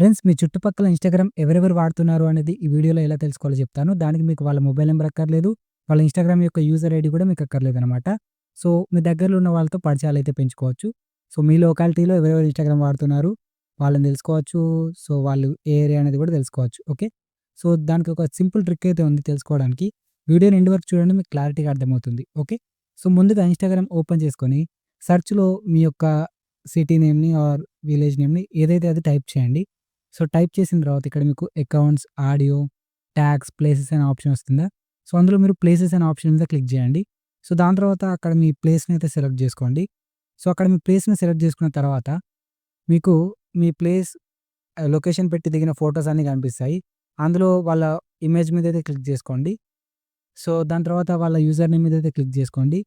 Friends మీ చుట్టుపక్కల Instagram ఎవరెవరు వాడుతున్నారు అనేది ఈ వీడియోలో ఎలా తెలుసుకోవాలో చెప్తాను. దానికి మీకు వాళ్ళ మొబైల్ నంబర్ అక్కర్లేదు. వాళ్ళ ఇన్‌స్టాగ్రామ్ యొక్క యూజర్ ఐడీ కూడా మీకు అక్కర్లేదనమాట. సో, మీ దగ్గరలో ఉన్న వాళ్ళతో పరిచయాలైతే పెంచుకోవచ్చు. సో, మీ లొకాలిటీలో ఎవరెవరు ఇన్‌స్టాగ్రామ్ వాడుతున్నారు, వాళ్ళని తెలుసుకోవచ్చు. సో, వాళ్ళు ఏ ఏరియా అనేది కూడా తెలుసుకోవచ్చు. ఓకే. సో, దానికి ఒక సింపుల్ ట్రిక్ అయితే ఉంది తెలుసుకోవడానికి. వీడియోని ఎండ్ వరకు చూడండి మీకు క్లారిటీగా అర్థమవుతుంది. ఓకే. సో, ముందుగా ఇన్‌స్టాగ్రామ్ ఓపెన్ చేసుకొని సెర్చ్‌లో మీ యొక్క సిటీ నేమ్‌ని ఆర్ విలేజ్ నేమ్‌ని ఏదైతే అది టైప్ చేయండి. సో, టైప్ చేసిన తర్వాత ఇక్కడ మీకు అకౌంట్స్, ఆడియో, ట్యాగ్స్, ప్లేసెస్ అనే ఆప్షన్ వస్తుందా? సో, అందులో మీరు ప్లేసెస్ అనే ఆప్షన్ మీద క్లిక్ చేయండి. సో, దాని తర్వాత అక్కడ మీ ప్లేస్‌ని అయితే సెలెక్ట్ చేసుకోండి. సో, అక్కడ మీ ప్లేస్‌ని సెలెక్ట్ చేసుకున్న తర్వాత మీకు మీ ప్లేస్ లొకేషన్ పెట్టి దిగిన ఫోటోస్ అన్నీ కనిపిస్తాయి. అందులో వాళ్ళ ఇమేజ్ మీద అయితే క్లిక్ చేసుకోండి. సో, దాని తర్వాత వాళ్ళ యూజర్ నేమ్ మీద అయితే క్లిక్ చేసుకోండి.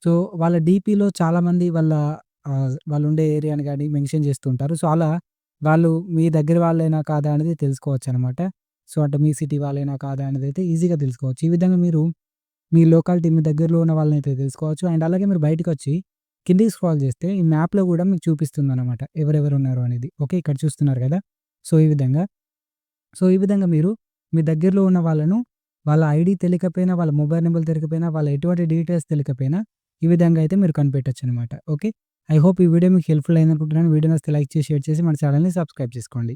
సో, వాళ్ళ డీపీలో చాలామంది వాళ్ళుండే ఏరియాని గాని మెన్షన్ చేస్తూ ఉంటారు. సో, అలా వాళ్ళు మీ దగ్గర వాళ్ళేనా కాదా అనేది తెలుసుకోవచ్చనమాట. సో, అంటే మీ సిటీ వాళ్ళేనా కాదా అనేదైతే ఈజీగా తెలుసుకోవచ్చు. ఈ విధంగా మీరు మీ లొకాలిటీ మీ దగ్గరలో ఉన్న వాళ్ళనైతే తెలుసుకోవచ్చు. అండ్ అలాగే మీరు బయటికొచ్చి కిందకి స్క్రాల్ చేస్తే ఈ మ్యాప్‌లో గూడా మీకు చూపిస్తుందనమాట. ఎవరెవరున్నారు అనేది. ఓకే. ఇక్కడ చూస్తున్నారు గదా! సో, ఈ విధంగా మీరు మీ దగ్గరలో ఉన్న వాళ్ళను వాళ్ళ ఐడీ తెలియకపోయినా, వాళ్ళ మొబైల్ నంబర్ తెలియకపోయినా, వాళ్ళ ఎటువంటి డీటెయిల్స్ తెలియకపోయినా ఈ విధంగా అయితే మీరు కనిపెట్టొచ్చనమాట. ఓకే. ఐ హోప్ ఈ వీడియో మీకు హెల్ప్‌ఫుల్ అయిందనుకుంటున్నాను. వీడియో నచ్చితే లైక్ చేసి, షేర్ చేసి మన ఛానెల్‌ని సబ్స్క్రైబ్ చేసుకోండి.